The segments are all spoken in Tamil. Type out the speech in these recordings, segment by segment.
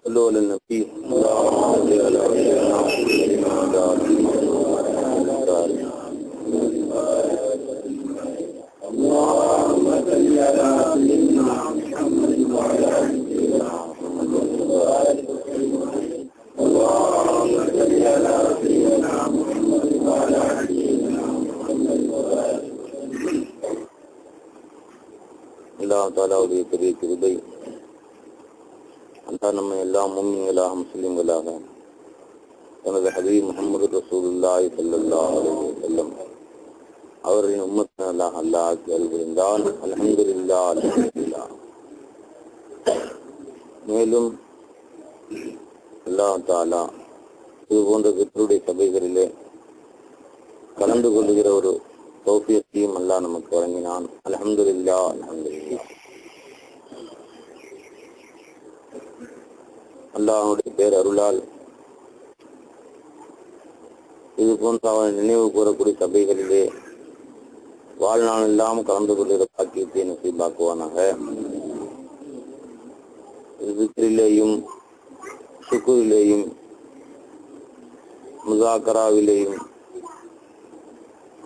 صلوا على النبي اللهم صل على سيدنا محمد اللهم صل على سيدنا محمد وعلى آل سيدنا محمد اللهم صل على سيدنا محمد وعلى آل سيدنا محمد அல்லாஹ் தஆலாவுடைய பெரிய கிருபை அல்லாஹ் நம்ம எல்லா முஃமின்களாக முஸ்லிம்களாக தனது ஹபீப் முஹம்மது ரசூலுல்லாஹி ஸல்லல்லாஹு அலைஹி வஸல்லம் அவரின் உம்மத்தினராக அல்லாஹ் ஆக்கி அருள்புரிந்தான். அல்ஹம்துலில்லாஹ் அல்ஹம்துலில்லாஹ். மேலும் அல்லாஹ் தஆலா இது போன்ற கிருபையுடைய சபைகளிலே கலந்து கொள்ளுகிற ஒரு தௌஃபீக்கையும் அல்லாஹ் நமக்கு வழங்கினான். அல்ஹம்துலில்லாஹ் அல்ஹம்துலில்லாஹ். அல்லாஹ்வுடைய பேர் அருளால் இது போன்ற அவன் நினைவு கூறக்கூடிய சபைகளிலே வாழ்நாள் எல்லாம் கலந்து கொள்கிற பாக்கியத்தை நசீபாக்குவானாக. திக்ரிலேயும் சுக்குரிலேயும் முஸாக்கராவிலேயும்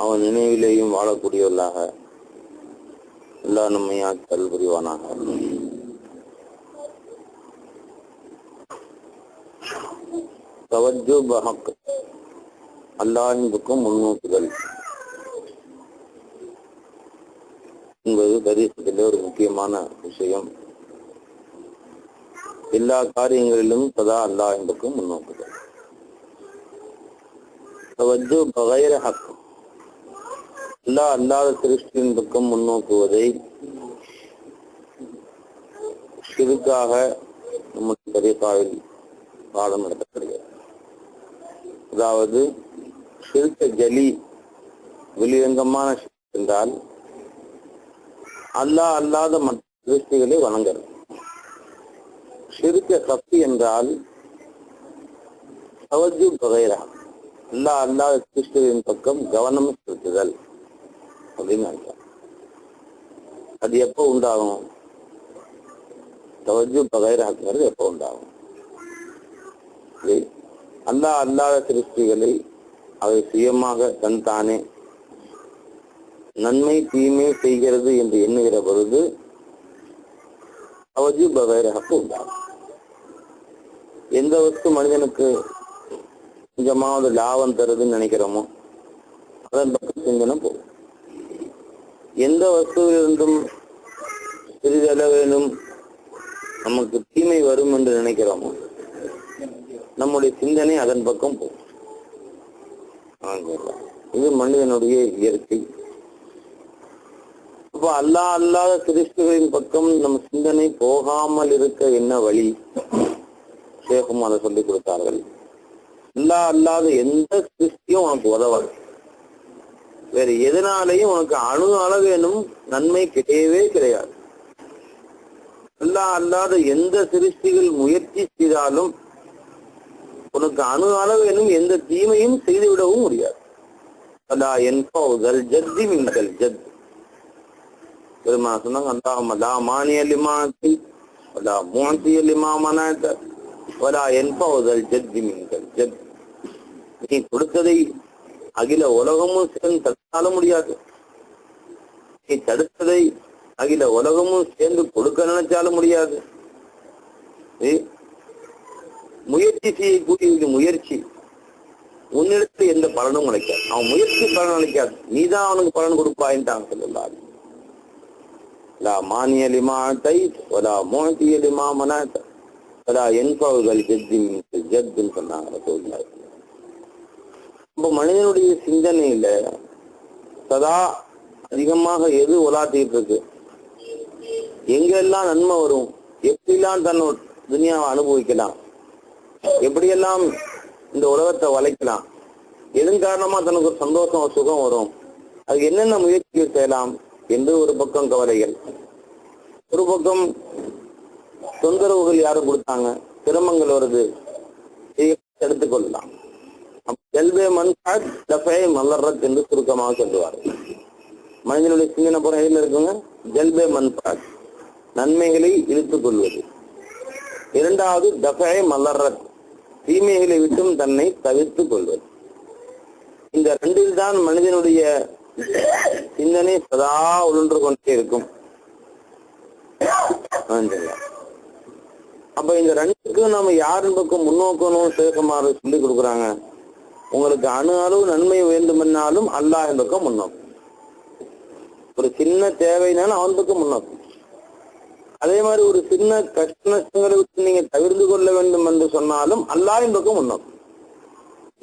அவன் நினைவிலேயும் வாழக்கூடியவர்களாக அல்லாஹ் நம்மை ஆக்கல் புரிவானாக. தவஜ்ஜு பஹக், அல்லாஹ்வின் பக்கம் முன்னோக்குதல் என்பது ஹதீஸிலே ஒரு முக்கியமான விஷயம். எல்லா காரியங்களிலும் சதா அல்லாஹ்வின் பக்கம் முன்னோக்குதல். தவஜ்ஜு பகைர ஹக், அல்லாஹ் அல்லாத சிருஷ்டியின் பக்கம் முன்னோக்குவதை ஷிர்காக நம்முடைய தரீகாவில் பாடம் நடத்தப்படுகிறது. அதாவது ஷிர்க ஜலி, வெளிரங்கமான என்றால் அல்லாஹ் அல்லாத மற்ற சிருஷ்டிகளை வணங்குறது. ஷிர்க கஃபி என்றால் தவஜ்ஜு பகைரா, அல்லாஹ் அல்லாத சிருஷ்டிகளின் பக்கம் கவனம் செலுத்துதல் அப்படின்னு அர்த்தம். அது எப்போ உண்டாகும்? தவஜ்ஜு பகைராங்கிறது எப்போ உண்டாகும்? அல்லாஹ் அல்லாத சிருஷ்டிகளை அவை சுயமாக தன்தானே நன்மை தீமை செய்கிறது என்று எண்ணுகிற பொழுது தவஜ்ஜு பகைராக்கு உண்டாகும். எந்த வஸ்து மனிதனுக்கு கொஞ்சமாவது லாபம் தருதுன்னு நினைக்கிறோமோ அதன் பக்கம் சிந்தனை போகும். எந்த வஸ்துவிலிருந்தும் சிறிதளவேனும் நமக்கு தீமை வரும் என்று நினைக்கிறோமோ நம்முடைய சிந்தனை அதன் பக்கம் போகும். இது மனிதனுடைய இயற்கை. அப்போ அல்லாஹ் அல்லாத சிருஷ்டிகளின் பக்கம் நம் சிந்தனை போகாமல் இருக்க என்ன வழி? ஷேகும் அதை சொல்லிக் கொடுத்தார்கள். அல்லாஹ் அல்லாத எந்த சிருஷ்டியும் உனக்கு உதவாது. வேற எதனாலையும் உனக்கு அணு அளவேனும் நன்மை கிடையவே கிடையாது. அல்லாஹ் அல்லாத எந்த சிருஷ்டிகள் முயற்சி செய்தாலும் உனக்கு அணு அளவேனும் எந்த தீமையும் செய்துவிடவும் முடியாது. அல்லா என்பவுதல் ஜத்தி மின்கல் ஜத். பெருமா சொன்னாங்க, அல்லாஹும்ம லா மானிய லிமா அத்தீத் வலா முஅத்திய லிமா மனஅத வலா என்பவுதல் ஜத்தி மின்கல் ஜத். நீ கொடுத்ததை அகில உலகமும் சேர்ந்து தடுத்தாலும் முடியாது. நீ தடுத்ததை அகில உலகமும் சேர்ந்து கொடுக்க நினைச்சாலும் முடியாது. முயற்சி செய்யக்கூடிய முயற்சி உன்னிடத்துல எந்த பலனும் கிடைக்காது. அவன் முயற்சி பலன் கிடைக்காது, நீதான் அவனுக்கு பலன் கொடுப்பாயின்ட்டாங்க சொல்லலாம். லா மானிய லிமா அத்தீத் வலா முஅத்திய லிமா மனஅத வலா யன்ஃபஉல் ஜத்தி மின்கல் ஜத்ன்னு சொன்னாங்க ரசூலுல்லாஹ். இப்ப மனிதனுடைய சிந்தனையில சதா அதிகமாக எது உலாத்திட்டு இருக்கு? எங்கெல்லாம் நன்மை வரும், எப்படிலாம் தன்னோட துனியாவை அனுபவிக்கலாம், எப்படியெல்லாம் இந்த உலகத்தை வளைக்கலாம், எதன் காரணமா தனக்கு ஒரு சந்தோஷம் ஒரு சுகம் வரும், அது என்னென்ன முயற்சிகள் செய்யலாம் என்று ஒரு பக்கம் கவலைகள், ஒரு பக்கம் தொந்தரவுகள் யாரும் கொடுத்தாங்க, சிரமங்கள் வருது, எடுத்துக் கொள்ளலாம். ஜல்பே மன்ஃபஅத் தஃபே மலர்ரத் என்று சுருக்கமாக சொல்லுவார்கள். மனிதனுடைய சிந்தனை புறம் எதில் இருக்குங்க? ஜல்பே மன்ஃபஅத், நன்மைகளை இழுத்துக் கொள்வது. இரண்டாவது தஃபை மலர்ரத், தீமைகளை விட்டும் தன்னை தவிர்த்துக் கொள்வது. இந்த ரெண்டில் தான் மனிதனுடைய சிந்தனை சதா உழன்று கொண்டே இருக்கும். அப்ப இந்த ரெண்டுக்கும் நம்ம யாரின் பக்கம் முன்னோக்கணும் சேகமாறு சொல்லி கொடுக்குறாங்க. உங்களுக்கு அணு அளவு நன்மை வேண்டுமென்னாலும் அல்லாஹ் பக்கம் முன்னோக்கும். ஒரு சின்ன தேவைனாலும் அவன் பக்கம் முன்னோக்கும். அதே மாதிரி ஒரு சின்ன கஷ்ட நஷ்டங்களை விட்டு நீங்க தவிர்த்து கொள்ள வேண்டும் என்று சொன்னாலும் அல்லாஹ்வின் பக்கம் முன்னோக்கும்.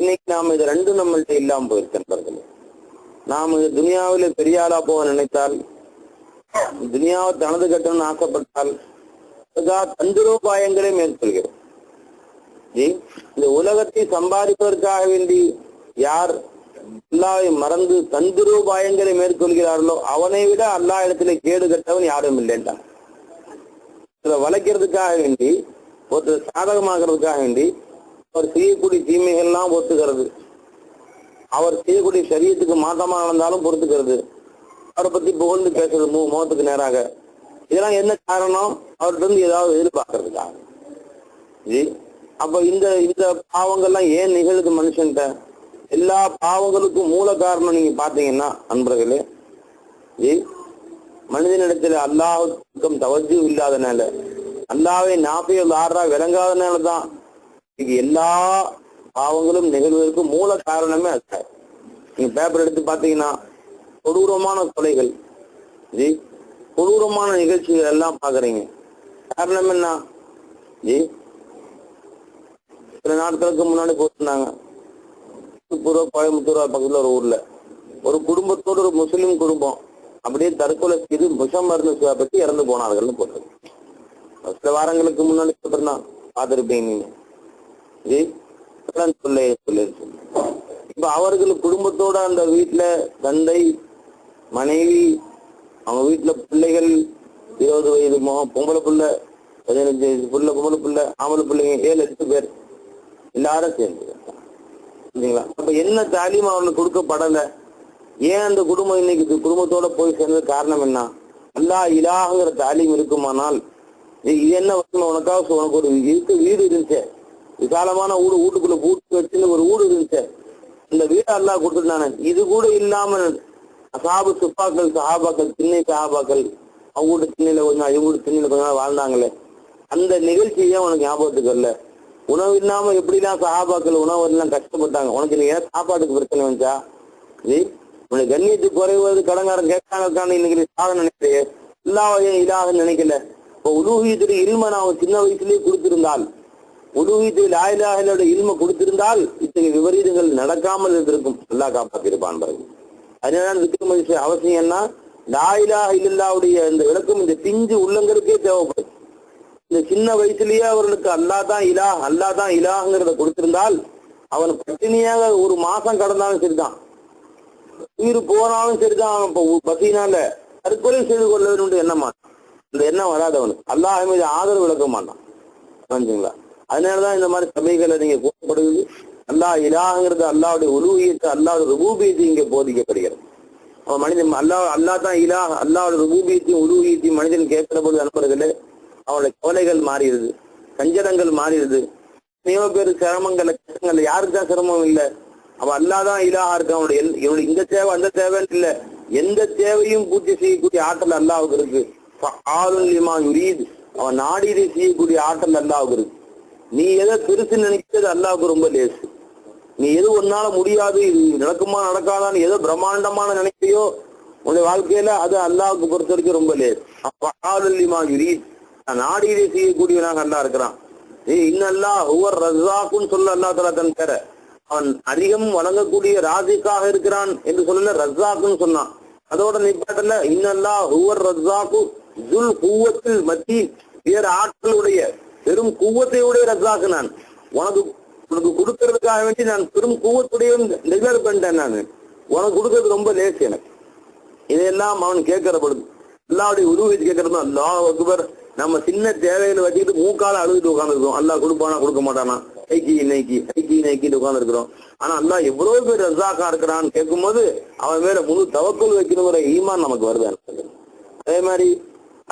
இன்னைக்கு நாம இது ரெண்டும் நம்மள்ட்ட இல்லாம போயிருக்கின்றார்கள். நாம துனியாவில பெரிய ஆளா போக நினைத்தால், துனியாவை தனது கட்டணும்னு ஆசைப்பட்டால் தந்திரோபாயங்களை மேற்கொள்கிறோம். இந்த உலகத்தை சம்பாதிப்பதற்காக வேண்டி யார் அல்லாஹ்வை மறந்து தந்திரோபாயங்களை மேற்கொள்கிறார்களோ அவனை விட அல்லாஹ் இடத்துல கேடு கட்டவன் யாரும் இல்லைன்றான். இதை வளைக்கிறதுக்காக வேண்டி, ஒருத்தர் சாதகமாகிறதுக்காக வேண்டி அவர் செய்யக்கூடிய தீமைகள்லாம் ஒத்துக்கிறது, அவர் செய்யக்கூடிய சரியத்துக்கு மாற்றமா நடந்தாலும் பொறுத்துக்கிறது, அவரை பத்தி புகழ்ந்து பேசுறது முகத்துக்கு நேராக. இதெல்லாம் என்ன காரணம்? அவர்கிட்ட இருந்து ஏதாவது எதிர்பார்க்கறதுக்காக. அப்ப இந்த இந்த பாவங்கள்லாம் ஏன் நிகழுது மனுஷன்ட்ட? எல்லா பாவங்களுக்கும் மூல காரணம் நீங்க பாத்தீங்கன்னா அன்பர்களே, மனிதனிடத்துல அல்லாஹ்வுக்கும் தவஜ்ஜு இல்லாதனால, அல்லாஹ்வை நாஃபியல் ஆறா விளங்காதனாலதான் எல்லா பாவங்களும் நிகழ்வதற்கு மூல காரணமே அது. நீங்க பேப்பர் எடுத்து பாத்தீங்கன்னா கொடூரமான கொலைகள், கொடூரமான நிகழ்ச்சிகள் எல்லாம் பாக்குறீங்க. காரணம் என்ன? சில நாட்களுக்கு முன்னாடி போட்டிருந்தாங்க, கோயம்புத்தூர் பக்கத்துல ஒரு ஊர்ல ஒரு குடும்பத்தோட, ஒரு முஸ்லிம் குடும்பம் அப்படியே தற்கொலை செய்து விஷம் மருந்து பற்றி இறந்து போனார்கள்னு போட்டது. சில வாரங்களுக்கு முன்னாடி போட்டிருந்தான், பார்த்திருப்பீங்க நீங்க. இப்ப அவர்கள் குடும்பத்தோட அந்த வீட்டுல தந்தை, மனைவி, அவங்க வீட்டுல பிள்ளைகள் 20 வயது பொம்பளை பிள்ளை, 15 வயசு பிள்ளை, பொம்பளை பிள்ளை, ஆம்பளை பிள்ளைங்க 7-8 பேர் எல்லாரும் சேர்ந்து. அப்ப என்ன தாலீம் அவர்களுக்கு கொடுக்கப்படல? ஏன் அந்த குடும்பம் இன்னைக்கு குடும்பத்தோட போய் சேர்ந்தது காரணம் என்ன? அல்லாஹ் இலாஹ்ங்கிற தாலீம் இருக்குமானால், இது என்ன உனக்காக உனக்கு ஒரு வீடு இருந்துச்சு, விசாலமான வீட்டுக்குள்ள பூட்டு வச்சு ஒரு வீடு இருந்துச்சு, இந்த வீட்டை அல்லாஹ் கொடுத்துட்டானே. இது கூட இல்லாமல் அசாபு சுப்பாக்கள், சஹாபாக்கள், திண்ணை சஹாபாக்கள் அவங்க வீட்டு திண்ணையில கொஞ்சம், இவங்க வீட்டு திண்ணையில கொஞ்ச நாள் வாழ்ந்தாங்களே, அந்த நிகழ்ச்சியே உனக்கு ஞாபகத்துக்கு வரல? உணவு இல்லாம எப்படிலாம் சஹாபாக்கள் உணவு எல்லாம் கஷ்டப்பட்டாங்க. உனக்கு நீ ஏன் சாப்பாட்டுக்கு பிரச்சனை வந்துச்சா? உனக்கு கண்ணியத்துக்கு குறைவது கடங்காரன் கேட்காங்க. இன்னைக்கு சாதனை நினைக்கிறேன், எல்லாவையும் இலாக நினைக்கல. இப்போ உலூஹியத்துடைய இல்ம நான் சின்ன வயசுலயே கொடுத்திருந்தால், உலூஹியத்தில் லா இலாஹ இல்லல்லாஹ் இல்ம கொடுத்திருந்தால் இத்தகைய விபரீதங்கள் நடக்காமல் இருந்திருக்கும். அல்லாஹ் காப்பாத்திருப்பான் பிறகு. அதனால விக்ரம் அவசியம் என்ன? லா இலாஹ இல்லல்லாஹ்வுடைய இந்த விளக்கம் இந்த பிஞ்சு உள்ளங்களுக்கே தேவைப்படும். இந்த சின்ன வயசுலயே அவர்களுக்கு அல்லாஹ் தான் இலாஹ், அல்லாஹ் தான் இலாஹ்ங்கிறத கொடுத்திருந்தால், அவன் பட்டினியாக ஒரு மாசம் கடந்தாலும் சரிதான், உயிர் போனாலும் சரிதான், அவன் இப்போ பசினால தற்கொலை செய்து கொள்ள வேண்டும் எண்ண மாட்டான். இந்த எண்ணம் வராது அவனுக்கு. அல்லாஹ் மீது ஆதரவு விளக்க மாட்டான். புரிஞ்சுங்களா? அதனாலதான் இந்த மாதிரி சபைகளை நீங்க கூட்டப்படுகிறது. அல்லாஹ் இலாஹ்ங்கிறது அல்லாஹ்வுடைய உலூஹியத்தை, அல்லாஹ்வுடைய ருபூபியத்தை இங்கே போதிக்கப்படுகிறது. அவன் மனிதன் அல்லாஹ் தான் இலாஹ், அல்லாஹ்வுடைய ருபூபியத்தையும் உலூஹியத்தையும் மனிதன் கேட்கிற போது அனுப்புறதுல அவனுடைய கவலைகள் மாறிடுது, சஞ்சலங்கள் மாறிடுது. எத்தனையோ பேர் சிரமங்கள்ல கஷ்டங்கள்ல யாருக்கு தான் சிரமம் இல்லை. அவன் அல்லாஹ் தான் இலாஹா இருக்கு. அவனுடைய இந்த தேவை அந்த தேவைன்னு இல்லை, எந்த தேவையும் பூர்த்தி செய்யக்கூடிய ஆற்றல் அல்லாஹ்வுக்கு இருக்கு. அவன் நாடியை செய்யக்கூடிய ஆற்றல் அல்லாஹ்வுக்கு இருக்கு. நீ எதை பெருசு நினைக்கிறது அல்லாஹ்வுக்கு ரொம்ப லேசு. நீ எது ஒன்னால முடியாது, இது நடக்குமா நடக்காதான்னு எதோ பிரம்மாண்டமான நினைக்கையோ உன்னுடைய வாழ்க்கையில, அது அல்லாஹ்வுக்கு பொறுத்த வரைக்கும் ரொம்ப லேசு. நாடியை செய்யக்கூடியவனாக அல்லாஹ் இருக்கிறான். இன்னல்லாஹ் ஹுவர் ரஸாக்குன்னு சொல்ல அல்லாஹ் தஆலா தன் பேர அவன் அதிகம் வழங்கக்கூடிய ராசிக்காக இருக்கிறான் என்று சொல்லல, ரஸாக்குன்னு சொன்னான். அதோட நிப்பாட்டல இன்னல்லாஹ் ஹுவர் ரஸாக்கு ஜுல் குவத்தில் மத்தீன், வேற ஆற்றலுடைய பெரும் குவத்தையுடைய ரஸாக்கு. நான் உனக்கு கொடுக்கறதுக்காக வேண்டி நான் பெரும் குவத்துடைய டெவலப் பண்ணிட்டேன். நான் உனக்கு கொடுக்கறது ரொம்ப லேஸ் எனக்கு. இதையெல்லாம் அவன் கேட்கிற பொழுது அல்லாஹ்வுடைய உருவத்தை கேட்கறது அல்லாஹ் அக்பர். நம்ம சின்ன தேவைகளை வச்சுக்கிட்டு மூக்கால அழுதுட்டு உட்காந்துருக்கோம். அல்லாஹ் கொடுப்பானா கொடுக்க மாட்டானா, ஐக்கி நைக்கிட்டு உட்கார்ந்து இருக்கிறோம். ஆனா அல்லாஹ் எவ்வளவு பேர் ரஸாக்கா இருக்கிறான்னு கேட்கும் போது அவன் மேல முழு தவக்கல் வைக்கணுங்கிற ஈமான் நமக்கு வருது. அதே மாதிரி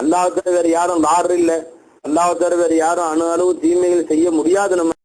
அல்லாஹ்வுக்கு வேற யாரும் லார் இல்ல, அல்லாஹ் தவிர வேறு யாரும் அணு அளவு தீமைகள் செய்ய முடியாது நம்ம